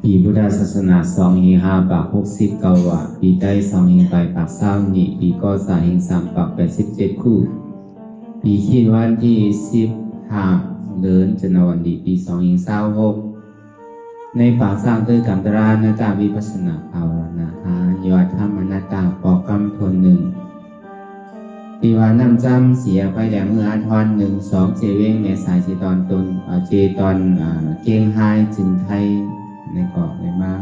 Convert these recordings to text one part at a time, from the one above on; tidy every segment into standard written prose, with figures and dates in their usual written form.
ปีพุทธศาสนา2 ปาก69ว่าปีใต้2ไปปาก20นี่ปีก็3 ปาก87คู่ปีขีดวันที่15เดือนจันทร์วันดีปี2026ในปากสร้างด้วยกรรมตรานาตาวิปัสสนาภาวนาหายอดธรรมนาตาปอกกรรมทนหนึ่งตีวานำจำเสียไปแหลมเมื่อทอน1 2เจเวงเมษายนตอนตนเจตอนเกียงไฮจึงไทยในเกาะในมา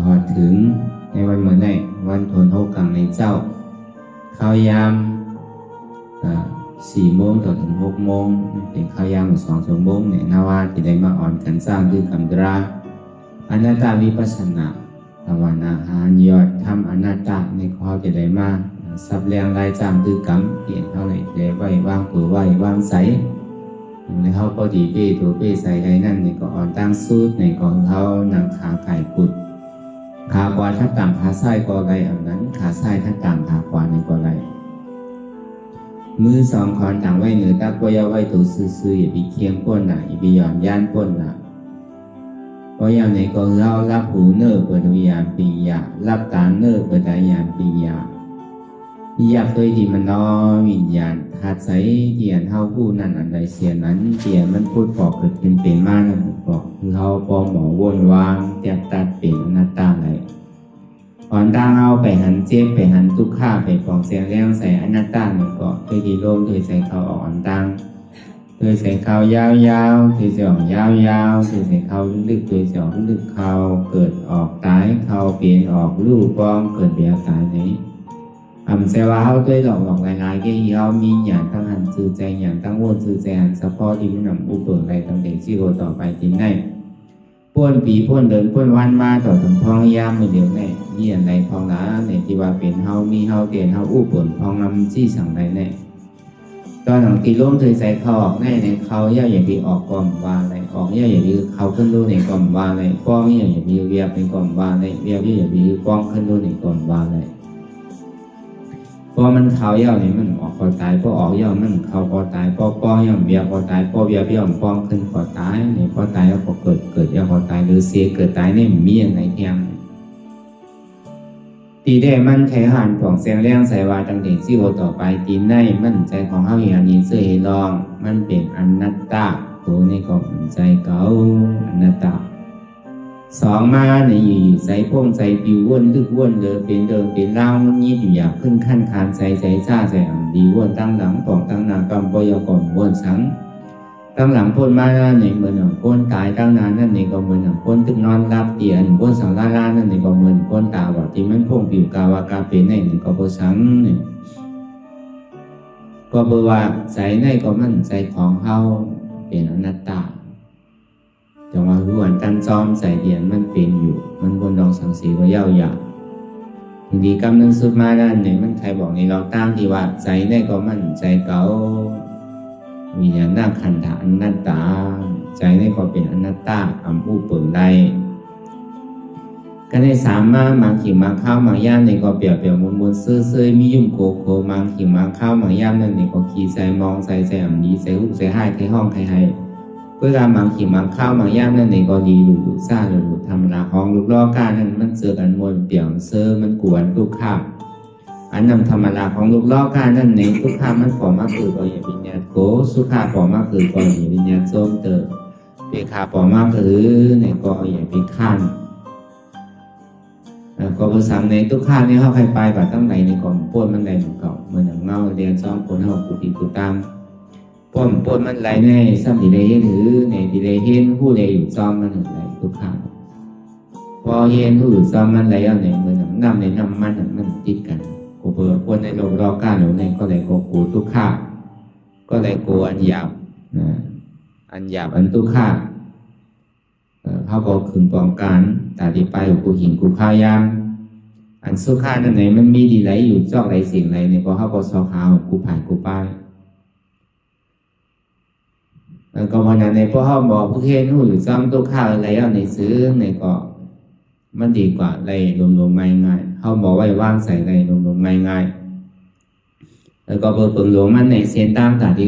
หอดถึงในวันเหมือนในวันทนโฮกังในเจ้าข้าวยาม4 โมงต่อถึง6 โมงเป็นข้าวยาม2 ชั่วโมงเนี่ยนาว่าที่ได้มาอ่อนกันสร้างคือคำตราอนัตตาวิปัสสนาภาวนาหายอดทำอนัตตาในข้อจะได้มาสับแรงรายจามคือกรรมเปลี่ยนเท่าไหร่ได้ไว้วางตัวไว้วางใสในเขาพอดีเป้ตัวเป้ใส่ใดนั่นในก็อ่อนตั้งสูดในกองเขานางขาไก่กุดขาขวาทับต่างขาซ้ายก็ไรอันนั้นขาซ้ายทับต่างขาขวาในก็ไรมือ2 คอนต่างไว้เหนือตาก็ย่าไว้ตัวซื่อๆอย่าไปเคียงก้นน่ะอย่าไปหย่อนย่านก้นน่ะเพราะอย่างในกองเรารับหูเนื้อเปิดวิญญาณปียารับตาเนื้อเปิดตาญาณปียาอยากตัวที่มันน้อวิญญาณขาดใสเดียนเท่าผู้นั้นอันใดเสียนั้นเดียนมันพูดปอกเกิดเป็นมากนั่นบอกคือเขาปอหมอวนวางแตกตัดเป็นอนัตตาไหลอ่อนตั้งเอาไปหันเจ็บไปหันทุกข้าไปปองเสียงแรงใส่อนัตตาหนึ่งก็เคยดีโล่งเคยใส่เขาอ่อนตั้งเคยใส่เขายาวๆเคยใส่ออกยาวๆเคยใส่เขาลึกๆเคยใส่ออกลึกเขาเกิดออกตายเขาเปลี่ยนออกรูปปองเกิดเบียตายนี้เสว่าเขาด้วยหลอกหลายๆก็เขามีอย่างตั้งหันสื่อใจอย่างตั้งวนสื่อใจหันสะพอที่มันนำอุปเปิดอะไรตั้งแต่ที่โกต่อไปจริงได้พ่นปีพ่นเดินพ่นวันมาต่อถึงพองยามมือเดียวแน่นี่อะไรพองหนาในที่ว่าเป็นเฮามีเฮาเตียนเฮาอุปเปิดพองนำที่สั่งใดแน่ตอนหลังตีล้มถือใจเขาออกแน่ในเขาเย่าอย่างที่ออกก่อมว่าอะไรออกเย่าอย่างที่เขาขึ้นรู้ในก่อมว่าอะไรป้องอย่างที่เวียบในก่อมว่าอะไรเวียบอย่างที่ป้องขึ้นรู้ในก่อมว่าอะไรพอมันเขาเย่าเนี่ยมันออกก็ตายพอออกเย่ามันเขาก็ตายพอป้องย่อมเบียก็ตายพอเบียย่อมป้องขึ้นก็ตายเนี่ยพอตายแล้วก็เกิดย่าก็ตายหรือเสียเกิดตายเนี่ยมีอย่างไรเทียมตีได้มันไขหันของเสียงแรงใส่ว่าตั้งแต่ที่โอต่อไปตีในมันใจของเขาอย่างนี้เสื่อลองมันเป็นอนัตตาตัวนี้ก็ใจเก่าอนัตตา2มาในอยู่ใส่พงใส่ปิววนลึกวนเลยเป็นเดิมเป็นเล่ามันยีดอยู่อยากขึ้นขั้นคานใส่ชาใส่ดีวนตั้งหลังปองตั้งนากำปอยก่อนวนสังตั้งหลังพ้นมาในเหมือนพ้นตายตั้งนานนั่นเองก็เหมือนพ้นตึกนอนรับเตียนพ้นสังลาลานั่นเองก็เหมือนพ้นตาว่าที่มันพงผิวกาวากาเป็นในก็พ้นสังเนี่ยก็บอกว่าใจในก็มันใจของเขาเป็นอนัตตาแต่ว่ารู้วันตั้งจอมใส่เดียนมันเป็นอยู่มันบนดองสังสีก็เย่าหยาบางทีกำลังสุดมาด้านเนี่ยมันใครบอกในเราตั้งที่ว่าใจในก็มันใจเก่ามีอย่างน่าขันธาอนัตตาใจในก็เป็นอนัตตาอุปเปิดได้ก็ได้สามารถมังขิมังข้าวมังย่ามในก็เปียกมนเซื่อมียุ่มโคมังขิมังข้าวมังย่ามนั่นในก็ขี่ใส่มองใส่นี้ใส่หุบใส่ให้ใครห้องใครให้เวลามังขี่มังข้าวมังย่ามนั่นในก็ดีหลุดซ่าหลุดธรรมดาของลูกล้อก้านั่นมันเจอกันมวนเปี่ยงเซอมันกวนทุกข้าวอันนำธรรมดาของลูกล้อก้านั่นในทุกข้าวมันผอมมากคือก็อย่าวิญญาณโกสุขาผอมมากคือก็อย่าวิญญาณส้มเตอเปียขาผอมมากคือในก็อย่าไปข้านก็ภาษาในทุกข้าวนี่เขาใครไปแบบตั้งไหนในก่อนป้วนมันไหนเหมือนเก่าเหมือนอย่างเงาเรียนซ้อมคนเขากุฏิกุตามป้นมันไหลในซ้ำดีเลยหรือในดีเลยเห็นผู้ใดอยู่ซ้อมมันไหลทุกข้าวพอเห็นผู้อื่นซ้อมมันไหลเอาไหนเหมือนน้ำในน้ำมันติดกันกูเปิดป้นในโลกรอก้าหรือในก็เลยกูทุกข้าวก็เลยกูอันหยาบอันหยาบอันทุกข้าวเขาก็คืนปองการตาดีไปกูหินกูข้าวยามอันสุขานั่นไหนมันมีดีไหลอยู่จอกไหลสิ่งไหลเนี่ยก็เขาก็ซอขาวกูผ่านกูป้ายก็วันนั้นในพวกเขาบอกผู้เห็นหูอยู่ซ้ำตัวข้าวอะไรเอาในซื้อในก็มันดีกว่าอะไรรวมๆง่ายๆเขาบอกไว้ว่างใส่อะไรรวมๆง่ายๆแล้วก็เปิดหลวงมันในเส้นตามตาดี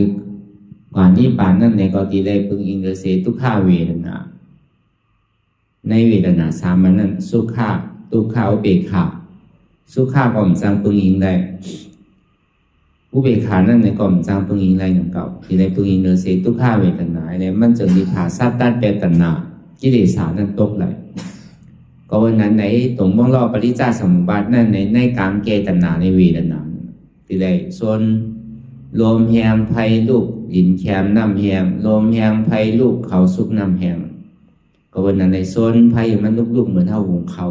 กว่านี้ป่านนั่นในก็ดีเลยปึงอิงเกษตรทุกข้าวเวรนะ ในเวทนาสามนั้นสุขะทุกขะอุเบกขาสุขะก็มจังปึงอิงได้อุเบกขานั่นในก็มจังปึงอิงได้อย่างเก่าที่ในปึงอิงเนเสทุกขะเวทนาเนี่ยมันจึงมีผาซาตันเปตันนากิเลสานั้นตกไหลก็วันนั้นในตรงบ้องรอปริจจสมุปบาทนั่นในกามเกตันนาในเวทนาที่ได้ส่วนลมแหงไพลูกหินแคมน้ำแหงลมแหงไพลูกเขาสุกน้ำแหงก็วันนั้นในส่วนไพมันลุกๆเหมือนเท่าหุงเขา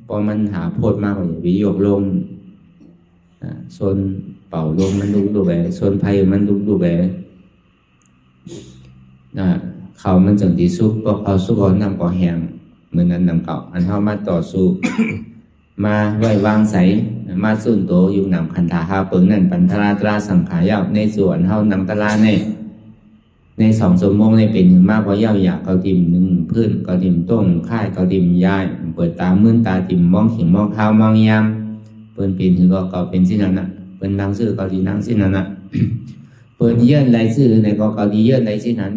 พอมันหาโพดมากกว่าอย่างวิโยกลมส่วนเป่าลมมันลุกๆไปส่วนไพมันลุกๆไปเขามันจังที่สุกเพราะเขาสุกเขาน้ำก็แหงเหมือนนั้นน้ำเก่าอันเท่ามาต่อสู้มาไว้วางใสมาสุ่นโตอยู่นำคันธาหาเปิงนั่นปันธราตราสังขายาวในส่วนเท่านำตะลาใน2 ชั่วโมงในเป็นถึงมากกว่ายาวอยากเกาติ่มหนึ่งพื้นเกาติ่มต้มค่ายเกาติ่มยายเปิดตามื่นตาติ่มมองขิงมองข้าวมองยามเปิดเป็นถึงก็เกาเป็นสินั้นน่ะเปิดนางซื่อเกาดีนางสินั้นน่ะเปิดเยื่อนไรซื่อในก็เกาดีเยื่อนไรสินั้น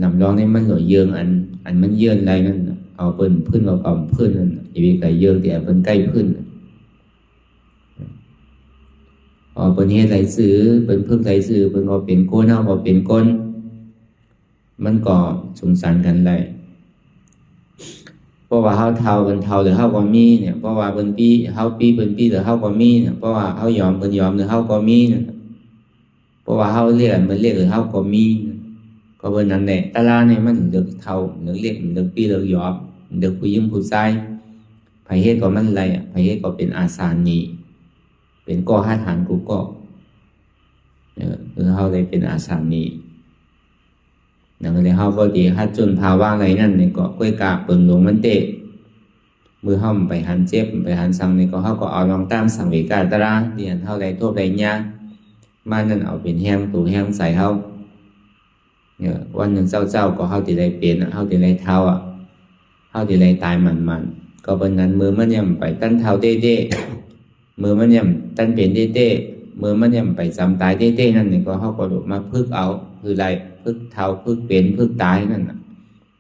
นำร้องในมันหน่วยเยืองอันมันเยื่อนไรนั่นเอาเปิ้นพื้นเอากล่อมพื้นนั่นอย่าไปไก่เยื่องแต่เปิ้นใกล้พื้นเอาเปิ้นเฮ็ดไรซื้อเปิ้นพึ่งไรซื้อเปิ้นก็เป็นโกนเอาก็เป็นก้นมันก็สงสารกันไรเพราะว่าเฮาเท่าเปิ้นเท่าหรือเฮาก็มีเนี่ยเพราะว่าเปิ้นปีเฮาปีเปิ้นปีหรือเฮาก็มีเนี่ยเพราะว่าเฮายอมเปิ้นยอมหรือเฮาก็มีเนี่ยเพราะว่าเฮาเรียกมันเรียกหรือเฮาก็มีก็เปิ้นนั่นแหละตะลาเนี่ยมันเลือกเท่าเลือกเรียกเลือกปีเลือกยอมเลือกผู้หญิงผู้ชายไผเฮ็ดก็มันไรไผเฮ็ดก็เป็นอาสานีเป็นก่อหาฐานกูก็เฮาได้เป็นอาสานีนั่นก็เลยเฮาบ่ดีฮัดจนภาวะอะไรนั่นนี่ก็ก้อยกาเปิงหลงมันเตะมือเฮาไปหันเจ็บไปหันสังนี่ก็เฮาก็เอาลองตามสังเวกาตระเรียนเฮาได้โทษได้ยามานั่นเอาเป็นแห้งตู่แห้งใส่เฮาวันหนึ่งเจ้าก็เฮาสิได้เป็นเฮาสิได้เท่าเฮาสิได้ตายมันก็เบิ่นนั้นมือมันย่ำไปตั้นเท่าเต้ๆมือมันย่ำตั้นเป็นเต้ๆมือมันย่ำไปจำตายเต้ๆนั่นนี่ก็เฮาก็ลุกมาพึกเอาคือไรพึกเท่าพึกเป็นพึกตายนั่นน่ะ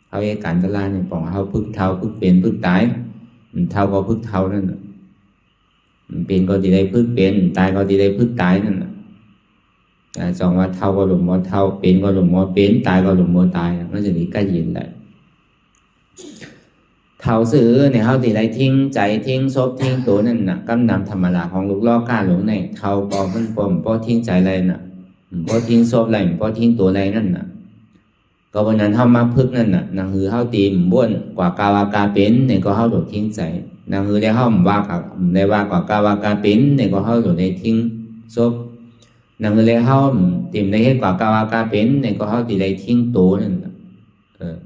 เฮาเฮ็ดการตลาดนี่ป้องเฮาพึกเท่าพึกเป็นพึกตายเท่าก็พึกเท่านั่นน่ะเป็นก็สิได้พึกเป็นตายก็สิได้พึกตายนั่นน่ะจองว่าเท่าก็หลงมอเท่าเป็นก็หลงมอเป็นตายก็หลงมอตายมันจะมีใกล้ยินได้เท่าซื้อเนี่ยเฮาสิได้ทิ้งใจทิ้งศพทิ้งตัวนั่นน่ะกำนำธรรมดาของลูกล้อกล้าหลงในเท่าก็มันปมบ่ทิ้งใจอะไรน่ะบ่ทิ้งศพอะไรบ่ทิ้งตัวอะไรนั่นน่ะก็วันนั้นเฮามาพึกนั่นน่ะนางหือเฮาตีมบ้วนกว่ากาวากาเป็นเนี่ยก็เฮาโดดทิ้งใจนางหือได้เฮาว่ากับได้ว่ากว่ากาวากาเป็นเนี่ยก็เฮาโดดได้ทิ้งศพนางหือได้เฮาตีมได้เฮ็ดกว่ากาวากาเป็นเนี่ยก็เฮาสิได้ทิ้งตัวนั่นน่ะ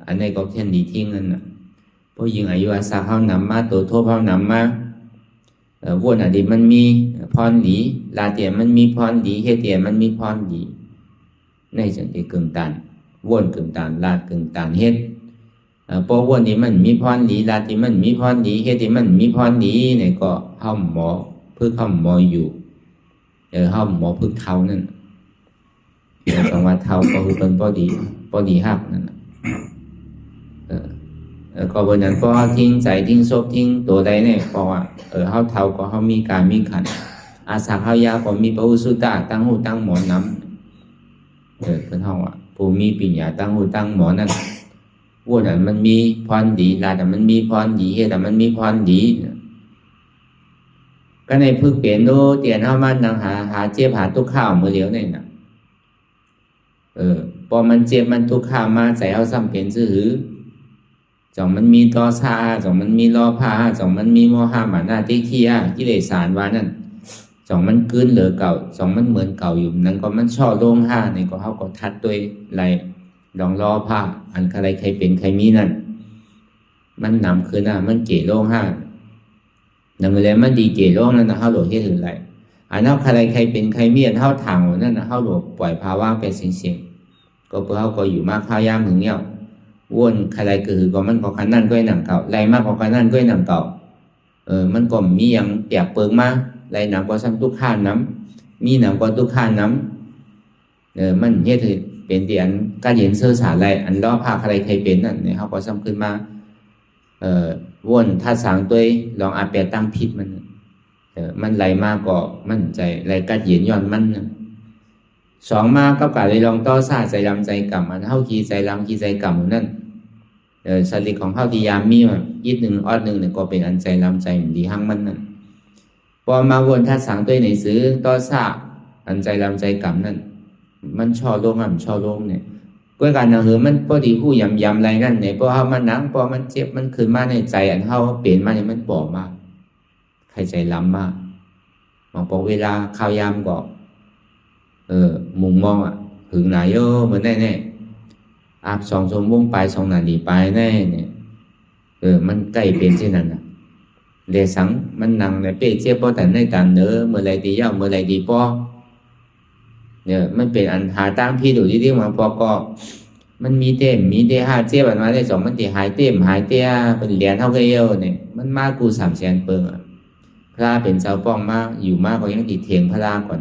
อันนี้ก็แค่ดีทิ้งนั่นน่ะเพราะยิ่งอายุอาสาเฮานำมาตัวโทษเฮานำมาวนอดีตมันมีพรดีลาเตียมันมีพรดีเฮ็ดเตียมันมีพรดีในจังที่กึ่งตันวนกึ่งตันลาดกึ่งตันเฮ็ดพอวนนี้มันมีพรดีลาที่มันมีพรดีเฮ็ดที่มันมีพรดีเนี่ยก็เฮาหมอพึกเฮาหมออยู่เฮาหมอพึกเท่านั่นคำว่าเท่าก็คือเป็นพอดีฮักนั่นน่ะก็บนนั้นก็ทิ้งใจทิ้งศพทิ้งตัวใดเนี่ยเพราะว่าเฮาเท่าก็เฮามีการมีขันอาสาเฮายาก็มีพระอุสุตะตั้งหูตั้งหมอนน้ำเพิ่นเฮาผู้มีปัญญาตั้งหูตั้งหมอนั่นว่านั้นมันมีพรดีลาแต่มันมีพรดีเฮ็ดแต่มันมีพรดีก็ในพึกเปลี่ยนโดเตียนเฮามานั่งหาเจ็บหาทุกข้าวมื้อเดียวนี่น่ะพอมันเจ็บมันทุกข้าวมาใส่เฮาซ้ำเป็นซื่อหือจ่องมันมีตอซาจ่องมันมีรอพาจ่องมันมีโมหะมานะติขิยะกิเลสารวานั่นจ่องมันกลืนเหลือเก่าจ่องมันเหมือนเก่าอยู่นั้นก็มันช่อโล่งห้านี่ก็เฮาก็ทัดด้วยไหลดองรอพาอันใครใครเป็นใครมีนั่นมันนำคือน่ะมันเกโล่งห้านั่นเลยมันดีเกโล่งนั่นน่ะเฮาโหลเฮ็ดถึงไรอันเฮาใครใครเป็นใครมีอันเฮาทางนั่นน่ะเฮาโหลปล่อยภาวะไปเสียงๆก็เพื่อเฮาก็อยู่มาข้าวยามถึงเงี้ยวนใครก็คือก็มันก็คันนั่นก็หนังเก่าไรมากกว่าคันนั่นก็หนังเก่ามันก็มีอย่างเปียกเปิงมาไรหนังก็ซ้ำทุกข้าน้ำมีหนังก็ทุกข้าน้ำมันเฮ็ด เป็นที่อันการเย็นเสื้อสารอะไรอันล้อผ้าใครใครเป็นนั่นเนี่ยเขาก็ซ้ำขึ้นมาวนถ้าสางตัวลองอาเปียตั้งพิษมันไหลมาก็มั่นใจไหลกัดเย็นย้อนมันสองมาก็กะเลยลองต่อซาใจลำใจกำมันเท่าขี้ใจลำขี้ใจกำนั่นสติของเข้าที่ยามมีมันอีกหนึ่งออดหนึ่งเนี่ยก็เป็นอันใจลำใจดีหั่งมันนั่นพอมาวนถ้าสางตัวไหนซื้อต่อซาอันใจลำใจกำนั่นมันชอลงชอลงเนี่ยก็การนั่งหือมันพอดีผู้ยำอะไรนั่นเนี่ยพอเขามันหนังพอมันเจ็บมันขึ้นมาในใจอันเขาเปลี่ยนมาเนี่ยมันปลอมากใครใจล้ำมากมองพอเวลาข้าวยามก็มุงมองหึงหนาเยอะเหมือนแน่อาบ2 ชั่วโมงไป2 นาทีไปแน่เนี่ยมันใกล้เป็นเช่นนั้นนะเดสังมันนั่งในเป๊ะเจ็บพอแต่ในตามเนื้อเมื่อไรดีเย้าเมื่อไรดีพอเนี่ยมันเป็นอันหาตั้งพี่ดูที่มาพอก็มันมีเต็มมีเตะ5 เจ็บอันมาได้2มันตีหายเต็มหายเตะเป็นเหรียญเท่ากันเยอะเนี่ยมันมากกู300,000เปิงพระเป็นเจ้าป้องมากอยู่มากก็ยังติดเถียงพระก่อน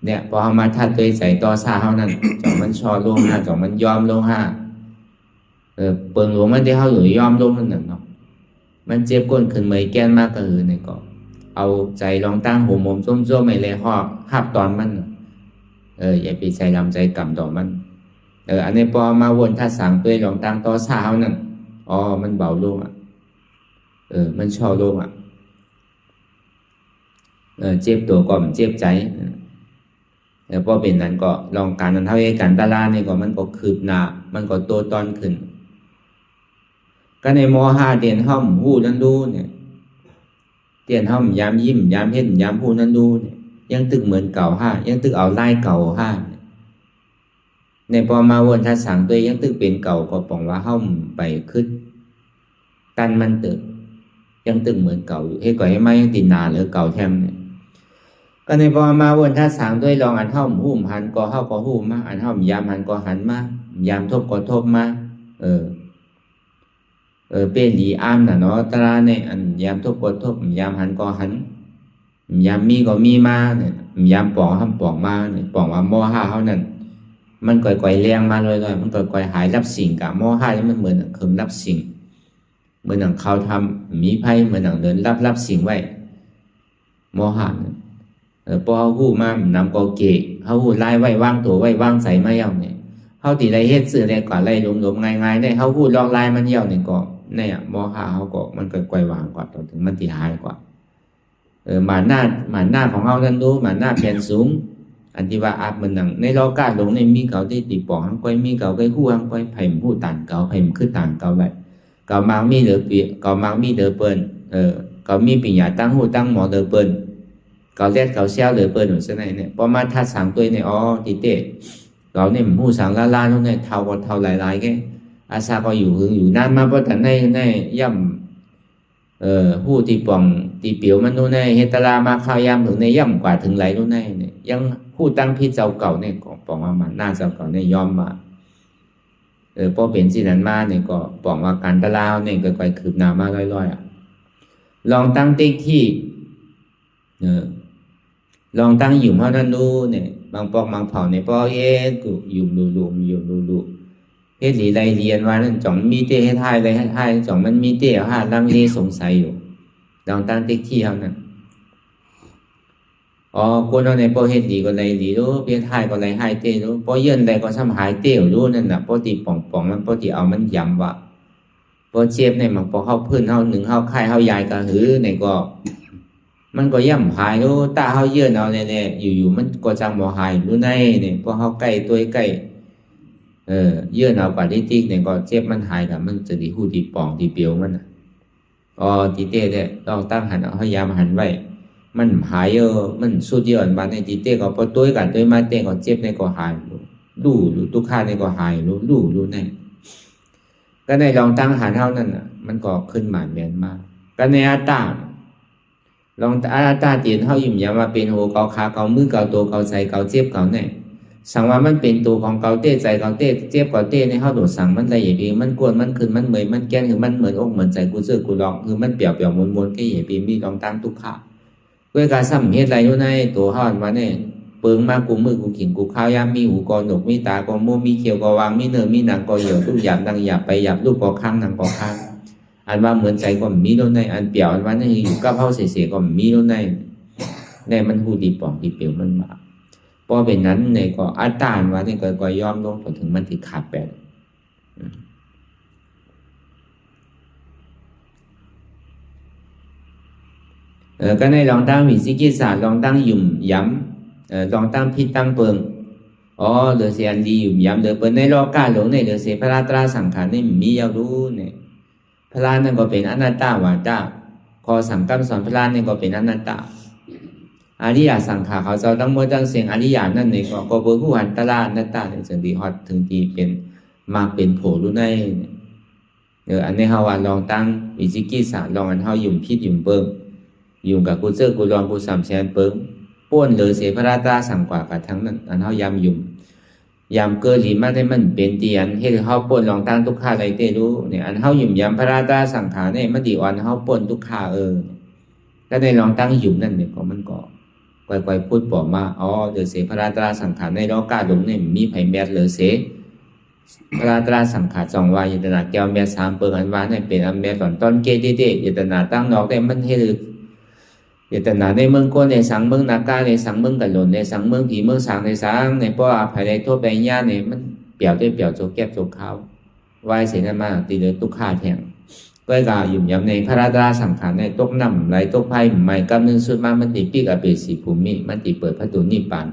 เนี่ยพอเขามาทัดตัวใส่ต่อซาเขานั่นจ่องมันชอลงห้าจ่องมันยอมลงห้าเปิงหลวงมันที่เขาอยู่ยอมลงนั่นเนาะมันเจ็บก้นขึ้นเมยแก้นมากก็คือในเกาะเอาใจลองตั้งหัวมุมส้มๆไม่เลยหอบหับตอนมันอย่าไปใจลำใจกำต่อมันอันนี้พอมาวนทัดสางตัวลองตั้งต่อซาเขานั่นมันเบาลงมันชอลงเจ็บตัวก็มันเจ็บใจแล้วพอเป็นนั้นก็ลองการนั้นเท่าไอ้การตาลาเนี่ยก็มันก็คืบหน้ามันก็โตตอนขึ้นก็ในม.5เตียนห้อมหู้นั่นดูเนี่ยเตียนห้อมยามยิ้มยามเห็นยามหู้นั่นดูเนี่ยยังตึกเหมือนเก่ายังตึกเอาไล่เก่าในพอมาวนทัดสังตัวยังตึกเป็นเก่าก็ปองว่าห้อมไปขึ้นตันมันตึกยังตึกเหมือนเก่าอยู่ให้ก่อยให้ไม่ยังติดนาหรือเก่าแทมเนี่ยก็ในพอมาวนท่าสางด้วยลองอันเท่าหุ่มหันก็เท่าก็หุ่มมาอันเท่ายามหันก็หันมายามทบก็ทบมาเป็นดีอ้ามน่ะเนาะตราเนี่ยอันยามทบก็ทบยามหันก็หันยามมีก็มีมาเนี่ยยามป่องห้ามป่องมาเนี่ยป่องว่าม.5เท่านั้นมันก่อยๆแรงมาเลยมันก่อยๆหายรับสิ่งกับม.5นี่มันเหมือนเคิมรับสิ่งเหมือนหนังเขาทำมีไพ่เหมือนหนังเดินรับสิ่งไว้ม.5พอเขาหู้มานำก็เกะเขาหู้ไล่ไว้ว่างตัวไว้ว่างใส่ไม่เย่าเนี่ยเขาตีไรเฮ็ดสื่ออะไรก่อนไล่ลมๆง่ายๆเนี่ยเขาหู้ลองไล่มันเย่าเนี่ยก็เนี่ยม.5เขาก็มันก็ไกววางกว่าต่อถึงมันตีหายกว่าหมาหน้าของเขานั่นดูหมาหน้าแผ่นสูงอันที่ว่าอาบมันหนังในโลกาลงในมีเก่าที่ตีปองหังก้อยมีเก่าก้อยหู้หังก้อยไผ่หู้ต่างเก่าไผ่ขึ้นต่างเก่าไว้เก่ามังมีเดือปีเก่ามังมีเดือเปิ้นเก่ามีปิญญาตั้งหู้ตั้งหมอเดือเปิ้นเก่าเล็ดเก่าเชี่ยวเดือเปิ้นหนูเสนเนี่ยพอมาทัดสังตัวเนี่ยติเตะเราเนี่ยหู้สังล้านๆนู่นเนี่ยเท่าก็เท่าหลายๆแกอาซาก็อยู่หึงอยู่นานมาเพราะแต่ในย่ำหู้ตีป่องตีเปียวมันนู่นเนี่ยเฮตรามาข้าวยำถึงในย่ำกว่าถึงไหลนู่นเนี่ยยังหู้ตั้งพิษเจ้าเก่าเนี่ยก็ป่องว่ามันหน้าเจ้าเก่าเนี่ยยอมมาพอเป็นสินั้นมาเนี่ยก็ป่องว่าการตะลาวเนี่ยก็ค่อยคืบหน้ามาล่อยๆลองตั้งติ๊กที่ลองตั้งอยู่เท่านั้นดูเนี่ยบางปอกบางเผาเนี่ยพอกูอยู่ดูเฮ็ดหลีไรเรียนว่านั่นจ่องมีเต้ให้ทายอะไรให้ทายจ่องมันมีเต้เอาลังเลสงสัยอยู่ลองตั้งติ๊กที่เท่านั้นคนเอาในพอเฮ็ดหลีก็ไรหลีรู้เพี้ยทายก็ไรให้เต้รู้พอเยื่นไรก็ซ้ำหายเต้รู้นั่นน่ะพอตีป่องมันพอตีเอามันยำว่ะพอเจ็บเนี่ยมันพอเข้าพื้นเข้าหนึ่งเข้าไข่เข้ายายกระหือเนี่ยก็มันก็ย่ำหายรู้ตาเขาเยื่อเอาเนี่ยอยู่มันก็จังบ่หายรู้ในเนี่ยพอเขาใกล้ตัวใกล้เยื่อเอาปาริติกเนี่ยก็เจ็บมันหายกับมันจะดีหูดีป่องดีเปียวมันตีเต้เนี่ยต้องตั้งหันเอาพยายามหันไว้มันหายมันสู้เยอะบ้านในตีเต้ก็พอตัวกันตัวมาเต้ก็เจ็บเนี่ยก็หายรู้ทุกข้าเนี่ยก็หายรู้ในก็ในลองตั้งหันเท่านั้นน่ะมันก็ขึ้นหมานแมนมากก็ในอาตาลองอาตาเตียนเท่ายิ่มยามาเป็นหัวเกาขาเกามือเกาตัวเกาใจเกาเจ็บเกาเนี่ยสั่งว่ามันเป็นตัวของเกาเต้ใจเกาเต้เจ็บเกาเต้ในเท่าโดดสั่งมันอะไรอย่างนี้มันกวนมันขึ้นมันเหมยมันแก้นคือมันเหมือนอกเหมือนใจกูเจอกูลองคือมันเปรียวมวนๆแค่อย่างนี้มีลองตั้งทุกขาด้วยการซ้ำเหตุอะไรอยู่ในตัวห้อนมาเนี่ย เปิงมากูมือกูขิงกูข้าวยามมีหูกอหนกมีตากอมูมีเขียวกอวางมีเนื้อมีหนังกอเหี่ยวทุกอย่างดังหยาบไปหยาบลูกกอข้างหนังกอข้างอันว่าเหมือนใจก็มีแล้วในอันเปี่ยวอันว่านั่นอยู่กับเฮาเสียก็มีแล้วในมันหูดีป่องดีเปี่ยวมันมาพอเป็นนั้นในก็อัตตาว่านี่ก็ยอมลงถึงมันที่ขาดแปดก็ในลองตั้งวิสิกิสาลองตั้งยุ่มย้ำลองตั้งพิษตั้งเปิงอ๋อเหลือเสียนดียุ่มย้ำเหลือเปิงในโลกาหลงในเหลือเสียพระราตราสังขารนี่มียาวรู้เนี่ยพระรานั่นก็เป็นอนัตตาวาจาคอสังกัมสอนพระรานี่ก็เป็นอนัตตาอริยสังขารเขาเจ้าทั้งหมดทั้งเสียงอริยนั่นนี่ก็เบอร์ผู้หันตลาอนัตตาเนี่ยจึงดีฮอดถึงที่เป็นมาเป็นโผรู้ในอันนี้เฮาว่าลองตั้งวิสิกิสาลองอันเฮายุ่มพิษยุ่มเปิงอยู่กับกูเจอกูลองกูสามแสนเปิงป้วนเลยเสียพระราตาสั่งกว่ากับทั้งนั้นอันเฮายำยุ่มยำเกิดหลีมาได้มันเป็นเตียนเฮ็ดเฮาป้วนลองตั้งทุกข้าอะไรได้รู้เนี่ยอันเฮายุ่มยำพระราตาสังขารเนี่ยมันดีอ่อนเฮาป้วนทุกข้าถ้าได้ลองตั้งยุ่มนั่นเนี่ยก็มันก็ก่อยๆพูดบอกมาอ๋อเดือเสียพระราตาสังขารในโลกาหลงเนี่ยมีไผแมดเลยเสียพระราตาสังขารสองวายตนาแก้วแม่สามเปิงอันว่าเนี่ยเป็นอันแม่ตอนต้นเกเดยตนาตั้งนอกได้มันเฮ็ดยตนาในเมืองก้นในสังเมืองนากาในสังเมืองกันหล่นในสังเมืองผีเมืองสังในสังในป้ออภัยในโทษแบงย่าในมันเปี่ยวได้เปี่ยวโจแก็บโจข้าววายเสียนั่นมาตีเลยตุกขาแทงก็กายุ่มยำในพระราตาสังขารในตกน้ำไหลตกไพ่ใหม่กำนึงสุดมามันติปีกอเปสีภูมิมันติเปิดพระตูนิปาน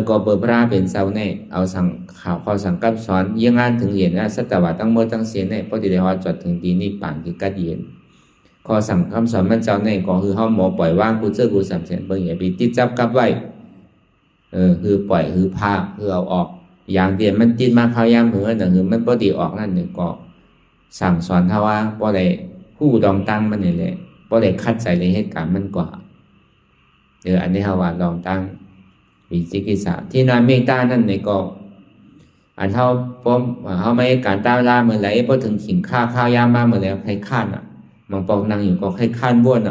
ก็เปิดพระเป็นเสาแน่เอาสั่งข่าวข้อสั่งกับสอนยังงานถึงเห็นนะสัตวะตั้งหมดตั้งเสียแน่พอดีเลยฮอจอดถึงดีนิปานคือกัดเย็นขอสั่งคำสอนมันเจ้าในก็คือเขาหมอปล่อยว่างกูเจอกูสามแสนเบิ่งอย่าไปติดจับกับไว้คือปล่อยคือพาคือเอาออกอย่างเดียวมันติดมาเขาย่ำเหมือนคือมันพอดีออกนั่นหนึ่งก็สั่งสอนเขาว่าพอได้ผู้ดองตั้งมันนี่แหละพอได้คัดใจในเหตุการณ์มันกว่าอันนี้เขาว่าลองตั้งวิจิกิสาที่นายเมตตานั่นในก็อันเขาพร้อมเขาไม่การตาลาเมื่อไหร่พอถึงขิงข้าวย่ำมาเมื่อไหร่ใครข้านบางปองนั่งอยู่ก็ให้ข้านบ้วน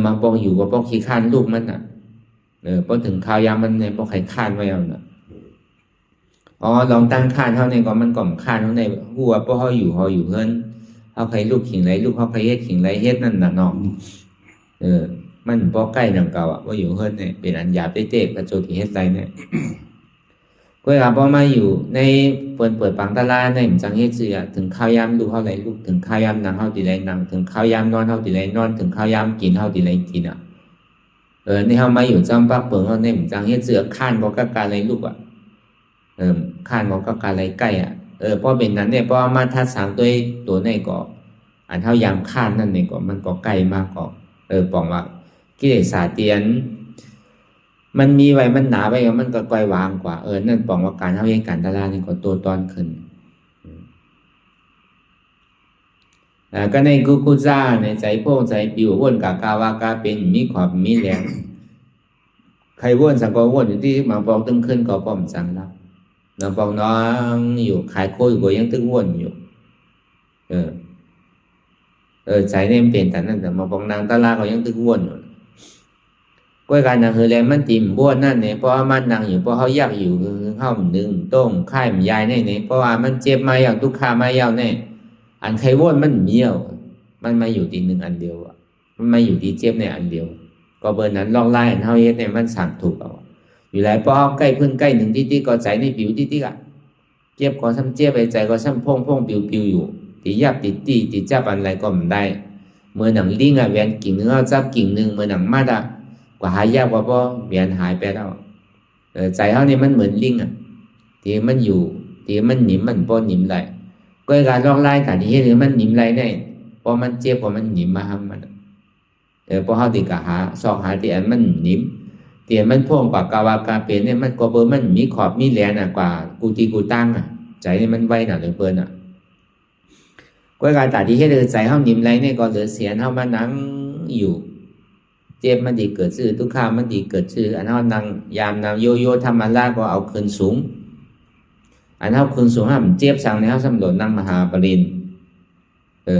บางปองอยู่ก็ปองขี้ข้านลูกมันพอถึงข้าวยามมันเนี่ยปองไข่ข้านไว้เอาลองตั้งข้านเท่านี้ก็มันก่อมข้านเท่านี้หัวปอเขาอยู่เฮิรนเขาใครลูกขิงไรลูกเขาใครเฮ็ดขิงไรเฮ็ดนั่นน่ะเนาะมันปอใกล้ดังเก่าว่าอยู่เฮิรนเนี่ยเป็นอันหยาบเตะกระโจที่เฮ็ดไรเนี่ยก็พอมาอยู่ในเปิดปังตลาในจังเฮ็ดเสือถึงข้าวยามลูกเฮาไหลลูกถึงข้าวยามนางเฮาติไหลนางถึงข้าวยามนอนเฮาติไหลนอนถึงข้าวยามกินเฮาติไหลกินนี่เฮามาอยู่จำปักเปิงเฮาในจังเฮ็ดเสือข้านบ่กะกาไหลลูกข้านบ่กะกาไหลใกล้พอเป็นนั้นเนี่ยพอมาทัดสางตัวในก็อันเฮายามข้านนั่นนี่ก็มันก็ใกล้มากก็ปองว่ากิเลสาเตียนมันมีไว้มันหนาไว้มันก็ปล่อยวางกว่านั่นปองว่าการเฮาเฮ็ดการตลาดนี่ก็ตัวตอนขึ้นก็ในกุซ่าในใจโพ่งใจปิววนกากาวากาเป็นมีขอบมีแหลงใครวนสังก็วนอยู่ที่บางปองตึงขึ้นก็ป้อมสังรับบางปองน้องอยู่ขายโคอยู่ก็ยังตึงวนอยู่ใจเนี่ยเปลี่ยนแต่นั่นแต่บางปองนางตลาดก็ยังตึงวนอยู่ก้อยการนั่งคือแรงมันติ่มบ้วนนั่นเนี่ยเพราะว่ามันนั่งอยู่เพราะเขาอยากอยู่คือเข้าหนึ่งต้งค่ายมันยายเนี่ยเพราะว่ามันเจ็บมาอย่างทุกขามาอย่างเนี่ยอันใครบ้วนมันเมียวมันมาอยู่ที่หนึ่งอันเดียวมันมาอยู่ที่เจ็บในอันเดียวก็เบอร์นั้นลองไล่อันเท่าเฮ็ดเนี่ยมันสั่งถูกเอาอยู่หลายเพราะใกล้พื้นใกล้หนึ่งที่ก็ใจในผิวที่เจ็บก็ซ้ำเจ็บไปใจก็ซ้ำพ่งปิวอยู่ตียับตีจับอะไรก็มันได้เมื่อหนังลิงเวียนกิ่งนึงเอาจับกิ่งหนึ่งเมื่อหนังมัดกว่าหายากกว่าพอเวียนหายไปแล้วใจเขาเนี่ยมันเหมือนลิงที่มันอยู่ที่มันหนิมมันพอหนิมไรก็การลองไล่กันที่หรือมันหนิมไรเนี่ยพอมันเจ็บพอมันหนิมมาทำมันพอเขาติกะหาสอกหาที่อันมันหนิมที่มันพ่วงกว่ากาวากาเป็นเนี่ยมันก็เบอร์มันมีขอบมีแหลนกว่ากูตั้งใจเนี่ยมันไวหนาเหลือเกินก็การตัดที่หรือใจเขาหนิมไรเนี่ยก็เหลือเสียเขามานั่งอยู่เจ็บมันดีเกิดชื่อทุกข้ามันดีเกิดชื่ออันเท่านังยามนางโยธรรมราก็เอาคืนสูงอันเท่าคืนสูงห้ามเจ็บสั่งในเท่าสำรวจนางมหาปริน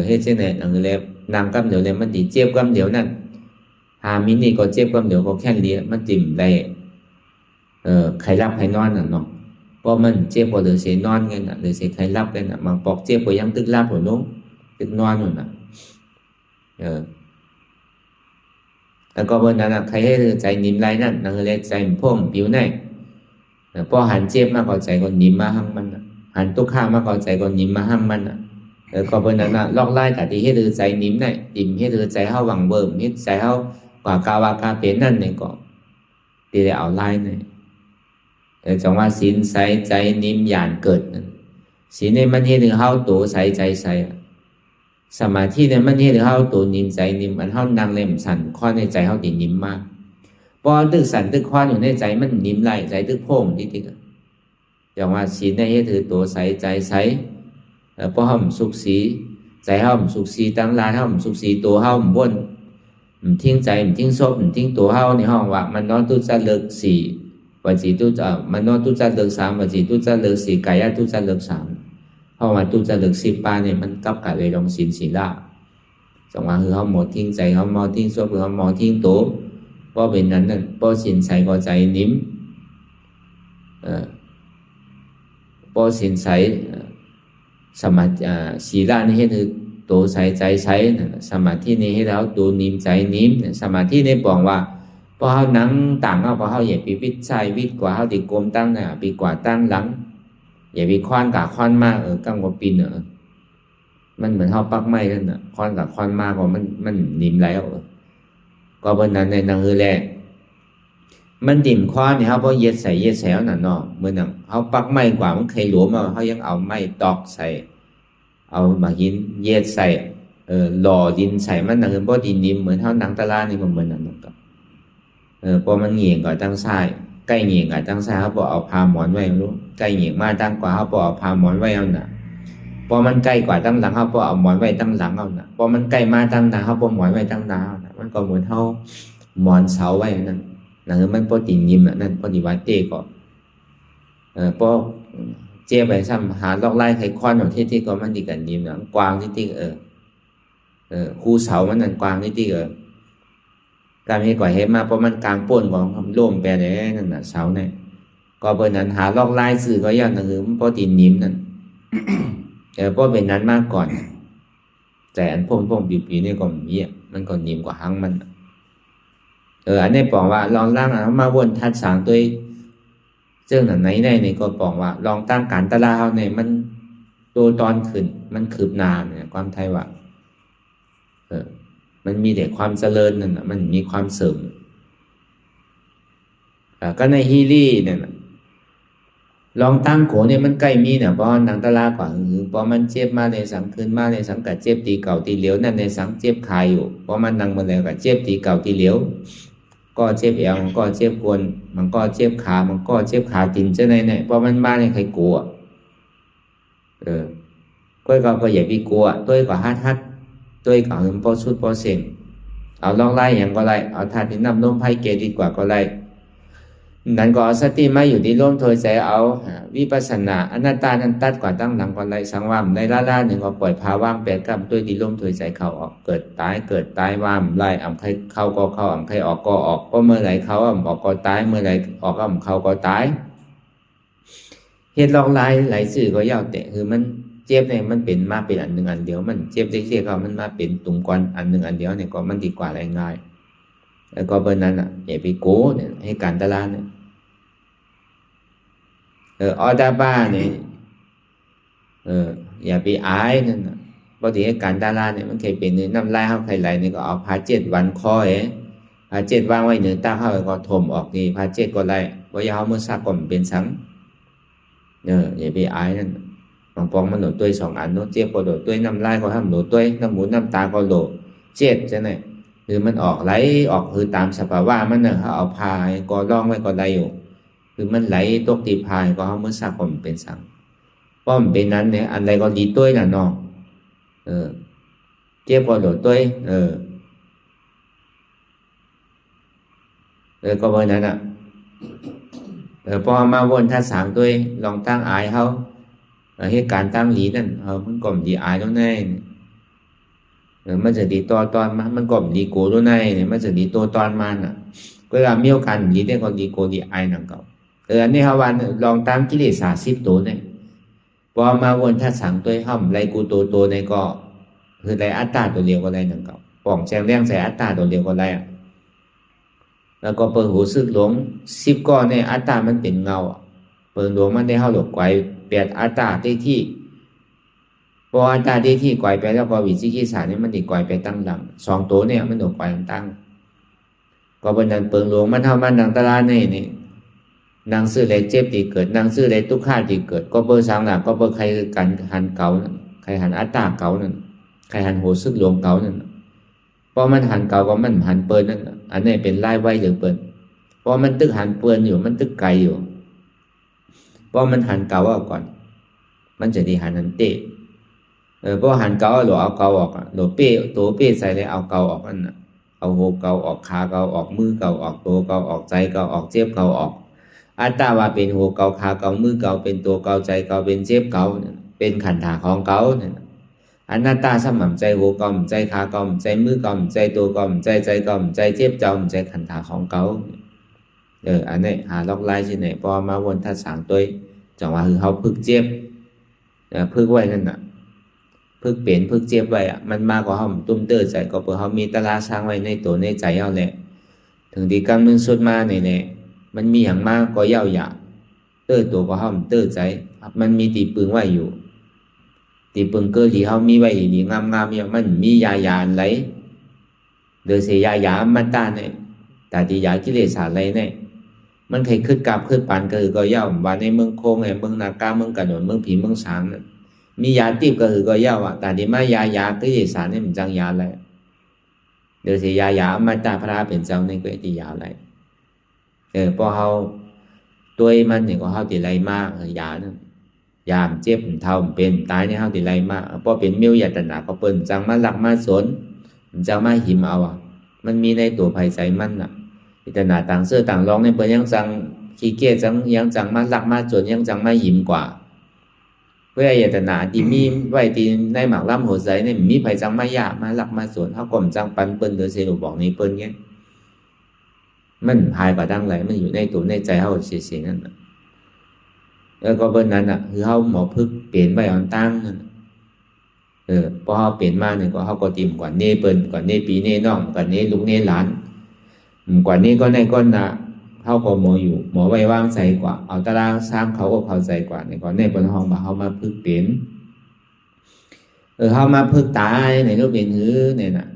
เฮ็ดเช่นไหนนางเล็บนางกำเดียวเลยมันดีเจ็บกำเดียวนั่นหามินี่ก็เจ็บกำเดียวก็แค่เลี้ยมันจิ้มได้ ใครรับใครนอนน่ะเนาะเพราะมันเจ็บบ่หรือเสียนอนกันน่ะหรือเสียใครรับกันน่ะบางปอกเจ็บบ่ยังตึกรับหัวน้องตึกนอนนู่นน่ะแล้วก็วันนั้นใครให้ใจนิ่มไรนั่นนั่งเลยใจมันพ่วงผิวในพอหันเจ็บมากกว่าใจก็นิ่มมาหั่งมันหันตุกข้ามมากกว่าใจก็นิ่มมาหั่งมันแล้วก็วันนั้นลอกไล่กับที่ให้ใจนิ่มในดิ่มให้ใจเฮาหวังเบิ่มให้ใจเฮากว่ากาวากาเป็นนั่นเนี่ยก็ดีเลยเอาไล่เนี่ยจังว่าศีลใสใจนิ่มหยานเกิดศีลในมันให้ถึงเฮาตัวใสใจใสสมาธิในมันเฮ็ดให้เฮาตัวนิ่มใจนิ่มอันเฮานั่งเล่มสั่นคอนในใจเฮาตินิ่มมากพอตึกสั่นตึกคอนอยู่ในใจมันนิ่มไหลใจตึกโพ่งติดๆอย่างว่าศีลในเฮ็ดถือตัวใสใจใสพอเฮาสุขสีใจเฮาสุขสีตั้งลานเฮาสุขสีตัวเฮาบ่นทิ้งใจทิ้งศพทิ้งตัวเฮาในห้องว่ามันนอนตุจะเลิก4ว่าจิตุจะมันนอนตุจะเลิก3ว่าจิตุจะเลิก4กายตุจะเลิก3เพราะว่าตุจะเลิก10ปาเนี่ยมันกับกับเลยลงศีลศีลาจังว่าคือเฮาหมดทิ้งใจเฮาหมดทิ้งศพเฮาหมดทิ้งตัวเพราะเป็นนั้นนั่นเพราะศีลใสก็ใจนิ่มเพราะศีลใสสมาธิศีลานี่ให้คือตัวใสใจใสสมาธินี่ให้แล้วตัวนิ่มใจนิ่มสมาธินี่บอกว่าพอเฮานั่งต่างเอาพอเฮาอย่าไปวิตใจวิตกว่าเฮาติกลมตั้งน่ะไปกว่าตั้งหลังอย่าไปค้อนกับค้อนมากกังว่าปีนมันเหมือนเฮาปักไม้นั่นน่ะค้อนกับค้อนมากกว่ามันนิ่มแล้วก็บนนั้นในนังคือแลมันดิ่มค้อนนี่เฮาบ่เย็ดใส่เย็ดแสวนั่นเนาะเหมือนเฮาปักไม้กว่ามันเคยหลวมเฮายังเอาไม้ตอกใส่เอามาหินเย็ดใส่หล่อดินใส่มันนั่นคือบ่ดินนิ่มเหมือนเฮาหนังตะลานี่มันเหมือนนั่นก็พอมันเหงี่ยงก็ตั้งซ้ายใกล้เหงี่ยงก็ตั้งซ้ายเฮาบ่เอาผ้าหมอนไว้รู้ใกล้เหงี่ยงมาตั้งกว่าเฮาบ่เอาผ้าหมอนไว้เอาน่ะพอมันใกล้กว่าตั้งหลังเฮาบ่เอาหมอนไว้ตั้งหลังเอาน่ะพอมันใกล้มาตั้งหน้าเฮาบ่หมอนไว้ตั้งหน้าเอาน่ะมันก็เหมือนเฮาหมอนเสาไว้นั่นนั่นคือมันบ่ตินิ่มนั่นบ่ดีว่าเตก็พอเจ็บไปซ้ำหาลอกไล่ไขควันของที่ก็มันดีกันนิ่มน่ะกว้างที่คู่เสามันนั่นกว้างที่การให้ก่อยให้มาเพราะมันกลางป่นของร่มแปลได้นั่นน่ะเสาเนี่ยก็เบิ่นนั้นหาลอกไล่สื่อก็อย่างนั่นคือมันบ่ตินิ่มนั่นเพราะเป็นนั้นมากก่อนแต่อันพ่งปีนี่ก็มีมันก็นิ่มกว่าหังมันอันนี้บอกว่าลองล่างมาวนทัดสางด้วยเจ้าหนังไหนได้นี่ก็บอกว่าลองตั้งการตลาดเฮาเนี่ยมันตัวตอนขึ้นมันคืบหน้าเนี่ยความไทยว่ามันมีแต่ความเจริญนั่นน่ะมันมีความเสริมก็ในฮีรี่เนี่ยลองตั้งโขเนี่ยมันใกล้มีเนี่ยเพราะหนังตลาดกว่าคือเพราะมันเจ็บมาในสังคืนมาในสังกัดเจ็บตีเก่าตีเหลียวนั่นในสังเจ็บคายอยู่เพราะมันนั่งมาแล้วก็เจ็บตีเก่าตีเหลียวก็เจ็บเอวมันก็เจ็บกวนมันก็เจ็บขามันก็เจ็บขาตินเจ้าไหนเนี่ยเพราะมันมาในใครกลัวก็อย่าไปกลัวตัวก็ฮัดตัวก็หึมพอสุดพอเสียงเอาลองไล่อย่างก็ไล่เอาทานที่น้ำลมไพ่เกดีกว่าก็ไล่นั่นก็สติมาอยู่ที่ลมโทยใจเอาวิปัสสนาอนัตตานั้นตัดกว่าตั้งหลังก็ไล่สังวามในล่าหนึ่งก็ปล่อยภาว่างแปดกรรมด้วยที่ลมโทยใจเข้าออกเกิดตายว่ามไล่อ่ำใครเข้าก็เข้าอ่ำใครออกก็ออกเพราะเมื่อไหร่เข้าอ่ำออกก็ตายเมื่อไหร่ออกอ่ำเข้าก็ตายเหตุลองไล่ไหลสื่อก็ยาวแต่คือมันเจ็บเนี่ยมันเป็นมาเป็นอันหนึ่งอันเดียวมันเจ็บเสียเขามันมาเป็นตุ่มก้อนอันหนึ่งอันเดียวเนี่ยก็มันดีกว่าอะไรง่ายแล้วก็เบอร์นั้นอย่าไปโก้เนี่ยให้การตลาดเนี่ยออดาบ้าเนี่ยอย่าไปอายนั่นนะปกติให้การตลาดเนี่ยมันเคยเป็นน้ำลายเขาใครไหลเนี่ยก็เอาพา7 วันคอยพา7 วางไว้เหนือตาเขาก็ถมออกนี่พา7ก็ไล่ว่าอย่าเขาเมื่อซักก็มันเป็นสังอย่าไปอายนั่นบางปองมันโดดตัว2 อันโน้ตเจ็บก็โดดตัวน้ำลายก็ทำโดดตัวน้ำหมูน้ำตาก็โดดเจ็บใช่ไหมคือมันออกไหลออกคือตามสภาวะมันเนี่ยเขาเอาพายก็ร่องไว้ก็ได้อยู่คือมันไหลตกตีพายก็เขาเมื่อซักก็มันเป็นสังป้อมเป็นนั้นเนี่ยอันใดก็ดีตัวน่ะน้องเจ็บก็โดดตัวก็เมื่อนั้นพอมาวนท่าสางตัวลองตั้งอายเขาเหตุการณ์ตั้งหลีนั่นมันก่อมดีอายแล้วแน่มันจะดีตัวตอนมันก่อมดีโกแล้วแน่เนี่ยมันจะดีตัวตอนมันก็มีโอกาสดีได้ก็ดีโกดีอายนั่นก็ อันนี้เขาวันลองตามกิเลส30ตัวเนี่ยพอมาวนถ้าสั่งตัวห้อมไรกูตัวในก็คือไรอัตตาตัวเดียวก็ไรหนึ่งเก่าป่องแซงเลี้ยงใส่อัตตาตัวเดียวก็ไรแล้วก็เปิดหูซึกหลง10ก้อนในอัตตามันเป็นเงาเปิดหลวงมันได้เข้าหลบไกวเปลี่ยนอัตตาที่พออัตตาที่ไกวไปแล้วก็วิจิกิจฉานี่มันติดไกวไปตั้งหลัง2ตัวเนี่ยมันหลบไกวตั้งก็บนนั้นเปิดหลวงมันเท่ามันดังตะลาในนี่นางซื้ออะไรเจ็บที่เกิดนางซื้ออะไรทุกข์ข้าที่เกิดก็เบอร์3หลักก็เบอร์ใครกันหันเก่านั่นใครหันอัตตาเก่านั่นใครหันโหซึกหลวงเก่านั่นพอมันหันเก่าก็มันหันเปิดนั่นอันนี้เป็นไล่ไว้หรือเปิดพอมันตึกหันเปิดอยู่มันตึกไกลอยู่พอมันหันเก่าออกก่อนมันจะดีหันเตะพอหันเก่าหรือเอาเก่าออกหรือเป้ตัวเป้ใส่เลยเอาเก่าออกนั่นเอาโหเก่าออกขาเก่าออกมือเก่าออกตัวเก่าออกใจเก่าออกเจ็บเก่าออกอัตตาว่าเป็นหัวเก่าขาเก่ามือเก่าเป็นตัวเก่าใจเก่าเป็นเจ็บเก่าเป็นขันธ์ของเก่าอนัตตาสม่ำใจหัวเก่าใจขาเก่าใจมือเก่าใจตัวเก่าใจเก่าใจเจ็บเก่าใจขันธ์ของเก่าอันนี้หาล็อกไล่ที่ไหนพอมาวนทัดสางตัวจังว่าคือเขาพึกเจ็บพึกไว้นั่นน่ะพึกเปลี่ยนพึกเจ็บไว้มันมากกว่าเขาตุ้มเตอร์ใจก็เพื่อเขามีตลาสร้างไว้ในตัวในใจเขาแหละถึงดีกำนึงสุดมาเนี่ยมันมีอย่างมากก็เย่าหยาเตอร์ตัวก็ห้ามเตอร์ใจมันมีตีปึงไว้อยู่ตีปึงเกิดที่เขามีไว้ดีงามๆอย่างมันมียาไหลโดยเสียยามันตาเนี่ยแต่ที่ยากิเลสอะไรเนี่ยมันใครขึ้นกราบขึ้นปานก็คือก็เย่าว่าในเมืองโคงไงเมืองนากาเมืองกระโดดเมืองผีเมืองสางเนี่ยมียาตีบก็คือก็เย่าแต่ที่มายากิเลสเนี่ยมันจังยาอะไรโดยเสียยามันตาพระเป็นเจ้าในก็ที่ยาอะไรพอเขาตัวมันเนี่ยก็เขาติดไรมากยานั่นยามเจ็บเท่าเป็นตายเนี่ยเขาติดไรมากพอเป็นมิ้วยาตนาก็เปิ้นจังมาหลักมาสนจังมาหิมเอามันมีในตัวภัยใจมันยาตนาต่างเสื้อต่างร้องในเปิ้นยังจังขี้เกียจจังยังจังมาหลักมาสนยังจังมาหิมกว่าเพื่อยาตนาที่มีไว้ที่ในหมากล้ำหัวใจเนี่ยมีภัยจังมายามาหลักมาสนเขาก่อมจังปันเปิ้นโดยเสียหนูบอกในเปิ้นเงี้ยมันหายไปดังไรมันอยู่ในตัวในใจเขาเสียนั่นแล้วก็เบิ้ลนั้นคือเขาหมอพึกเปลี่ยนไปอ่อนตั้งนั่นพอเขาเปลี่ยนมาเนี่ยก็เขาก็ติ่มกว่าเน่เปิ้นกว่าเน่ปีเน่น้องกว่าเน่ลุงเน่หลานกว่านี้ก็ในก้นเขาก็หมออยู่หมอไว้วางใจกว่าเอาตารางสร้างเขาก็เข้าใจกว่าในก่อนในบนห้องมาเขามาพึกเปลี่ยนเขามาพึกตายในรูปเป็นหื้อเนี่ยนะ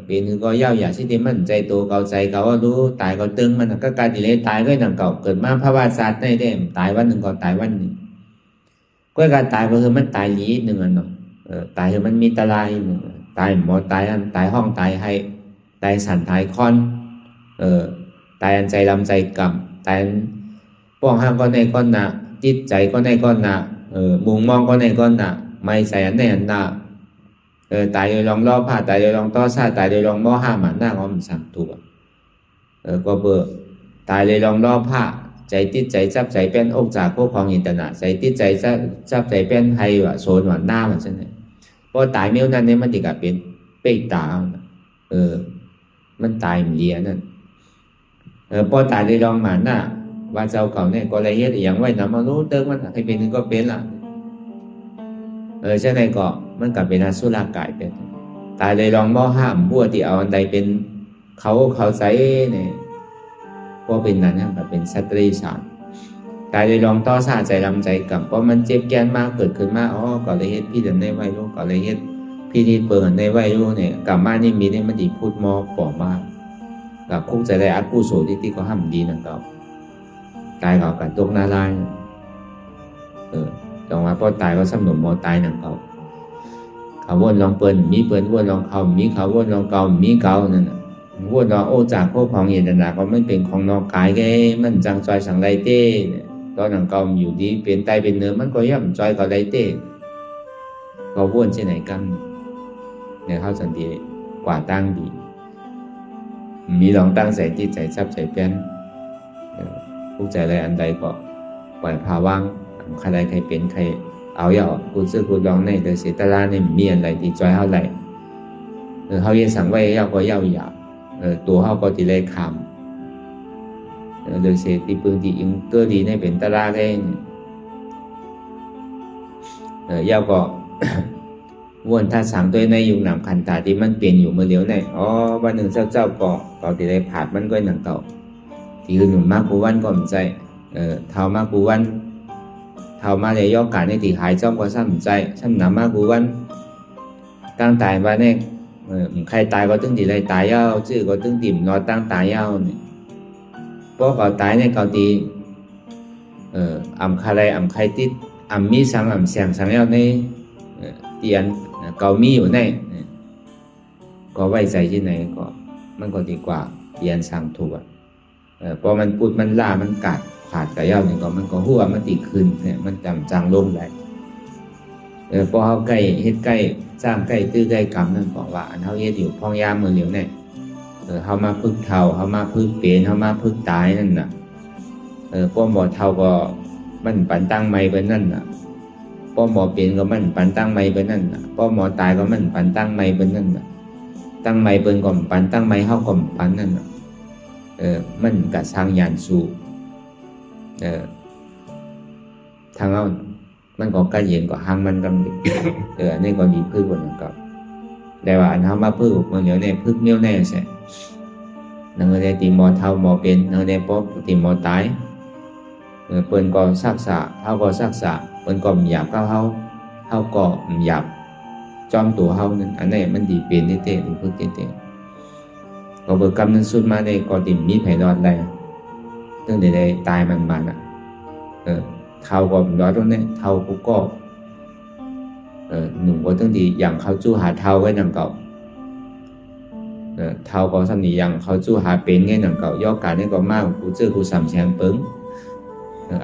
เป็นคือก็เย่าอย่าสิที่มันใจตัวเก่าใจเขาก็รู้ตายก็ตึงมันก็การดิเลตายก็หนังเก่าเกิดมาภาวะศาสตร์ได้ตายวันหนึ่งก็ตายวันหนึ่งก็การตายก็คือมันตายลีหนึ่งเนาะตายคือมันมีตารายหนึ่งตายหมอตายอันตายห้องตายให้ตายสันตายคอนตายอันใจลำใจกำตายป้องห้างก็ในก้อนหนาจิตใจก็ในก้อนหนามุงมองก็ในก้อนหนาไม่ใส่อันในอันหนาตายโดยลองล่อผ้าตายโดยลองต้อซาตายโดยลองม้อห้าหมันหน้าของมันสั่งตัวก็เบอร์ตายโดยลองล่อผ้าใจติดใจจับใจเป็นอกจากพวกของอินเตอร์เน็ตใจติดใจจับใจเป็นไทยว่าโซนว่าหน้ามันใช่ไหมเพราะตายเมื่อนั้นเนี่ยมันติดกับเป็นเป้ตามันตายเหมือนเดียนั่นพอตายโดยลองหมันหน้าว่าเจ้าเก่าเนี่ยก็เลยเฮ็ดอย่างไว้นะมารู้เติมมันให้เป็นก็เป็นละใช่ไหมก็มันกลับเป็นอสุรกายเป็นตายเลยลองม้อห้ามบัวที่เอาอันใดเป็นเขาใส่เนี่ยพอเป็นนั้นนะแบบเป็นสตรีสารตายเลยลองต่อซาใจลำใจกับเพราะมันเจ็บแกนมากเกิดขึ้นมาก็เลยเฮ็ดพี่เดินในไว้รู้ก็เลยเฮ็ดพี่ที่เปิดในไว้รู้เนี่ยกลับมานี่มีเนี่ยมันดีพูดมอปอมากกับคุกใจได้อากุโสที่ก็ห้ามดีนั่นก็ตายกับกันตกนาลายจังว่าพอตายก็สำหนุนมอตายนั่นก็เขาวนลองเปิ้นมีเปิ้นวนลองเขามีเขาวนลองเก่ามีเก่านั่นวนลองโอจากพวกของเย็นนาก็มันเป็นของนอกกายแกมันจังจอยสังไรเต้ตอนนั้นเก่าอยู่ดีเป็นไตเป็นเนื้อมันก็ย่ำจอยกับไรเต้ก็วนเช่นไหนกันเนี่ยเขาสันติกว่าตั้งดีมีลองตั้งใส่จิตใจซับใจเป็นผู้ใจอะไรอันใดก็ปล่อยภาว่างใครใดใครเป็นใครเอาอย่ากูซื้อกูลองในแต่เสียตลาเนี่ยมีอะไรที่จอยเท่าไหร่เขาเย็นสั่งไว้เย่าก็เย่าหยาตัวเขาก็ติเลยค đời sẽ đi phương thì những cơ đi này bên ta ra cái giao cóวนถ้าสั่งตัวในอยู่หนำขันตาที่มันเปลี่ยนอยู่เมื่อเดียวเนี่ยอ๋อวันหนึ่งเจ้าก็ที่ได้ผ่านมันก็หนังเก่าที่คือหนุ่มมากกูวันก็ไม่ใจเท่ามากกูวันเท่ามาเลยย่อการในที่หายจ้องก็ซ้ำใจซ้ำหนำมากกูวันตั้งตายมาเนี่ยใครตายก็ตึงที่ได้ตายยาวชื่อก็ตึงติ่มนอนตั้งตายยาวเนี่ยเพราะเขาตายเนี่ยเขาตีใครใครติดมีสังเสียงสังยาวในเตียนเก่ามีอยู่ในก็ไว้ใจที่ไหนก็มันก็ดีกว่าเตียนสั่งถูกพอมันพูดมันล่ามันกัดขาดกระยาวเนี่ยก็มันก็หัวมันตีขึ้นเนี่ยมันจำจางลงเลยพอเขาใกล้เฮ็ดใกล้สร้างใกล้ตื้อใกล้กรรมนั่นบอกว่าอันเขาเฮ็ดอยู่พองยามมือเหลียวเนี่ยเขามาพึ่งเท่าเขามาพึ่งเปลี่ยนเขามาพึ่งตายนั่นน่ะพอหมอเท่าก็มันปันตั้งไม่เป็นนั่นน่ะพอหมอเปลี่ยนก็มันปันตั้งไม่เป็นนั่นน่ะพอหมอตายก็มันปันตั้งไม่เป็นนั่นน่ะตั้งไม่เป็นก่อนปันตั้งไม่เข้าก่อนปันนั่นน่ะมันกะสร้างยานสู่ทางเอามันก็กระเย็นก็หางมันกำลังนี่ก็ดีพึ่งกว่านั้นก็แต่ว่าอันทำมาพึ่งเมื่อเดี๋ยวเนี่ยพึ่งเมี้ยวแน่ใช่นั่งในตีหมอเท่าหมอเป็นนั่งในป๊อปตีหมอตายเปิ้นก็ซักษาเฮาก็ซักษาเปิ้นก็หยาบเฮาก็หยาบจอมตัวเฮานั่นอันนี้มันดีเป็นเต้ๆหรือพึ่งเต้ๆก็เบิกกรรมนั้นสุดมาในก็ติมีไผรอดได้ตั้งแต่ได้ตายมันอ่ะเท่าก็ร้อยตรงนี้เท่ากูก็หนุ่มก็ตั้งดีอย่างเขาจู้หาเท่าไว้หนังเก่าเท่าก็สำนีอย่างเขาจู้หาเป็นไงหนังเก่าย่อการนี่ก็มากกูเจอกูสามแชมปึ้ง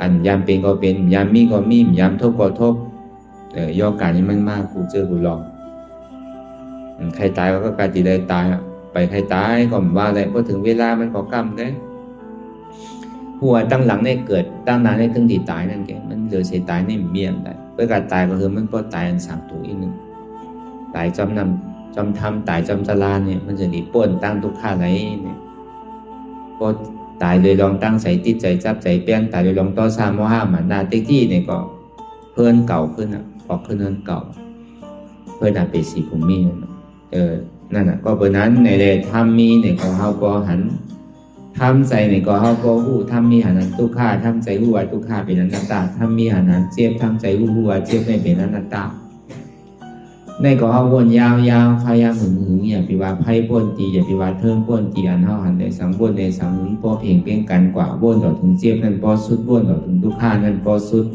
อันยามเป็นก็เป็นยามมีก็มียามทุกข์ก็ทุกข์ย่อการนี้มันมากกูเจอกูลองใครตายก็การที่ได้ตายไปใครตายก็ว่าได้พอถึงเวลามันก็กรรมได้หัวตั้งหลังได้เกิดตั้งนานได้ถึงที่ตายนั่นแกมันเหลือเสียตายในเมียนได้เพื่อการตายก็คือมันก็ตายอันสั่งถูกอีกหนึ่งตายจำนำจำทำตายจำสลาเนี่ยมันจะหนีป่นตั้งทุกข้าไรเนี่ยก็ตายเลยลองตั้งใส่ติดใจจับใจเปลี่ยนตายเลยลองต่อซามห้าหมันดาเต็กที่เนี่ยก็เพื่อนเก่าขึ้นอ่ะพอขึ้นเพื่อนเก่าเพื่อนอาเป็นสีผมมีนั่นอ่ะก็เพราะนั้นในเรื่องทำมีเนี่ยก็เขาก็หันทำใจเนี่ยก็เขาก็หูทำมีหันนั้นทุกข้าทำใจหูว่าทุกข้าเป็นอนัตตาทำมีหันนั้นเจ็บทำใจหูว่าเจ็บไม่เป็นอนัตตาในก็เขาวนยาวพยายามหึงอย่าไปว่าไพ่ป้นตีอย่าไปว่าเทิงป้นตีอันเขาหันในสังวนในสังหึงพอเพียงเพียงกันกว่าวนต่อถึงเจ็บนั่นพอสุดวนต่อถึงทุกข้านั่นพอสุด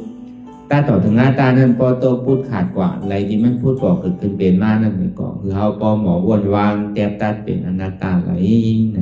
ตาต่อถึงหน้าตานั่นพอโตพูดขาดกว่าอะไรที่มันพูดก่อเกิดขึ้นเป็นมากนั่นก็คือเขาพอหมอวนวางแตบตัดเป็นอนัตตาไหลไหน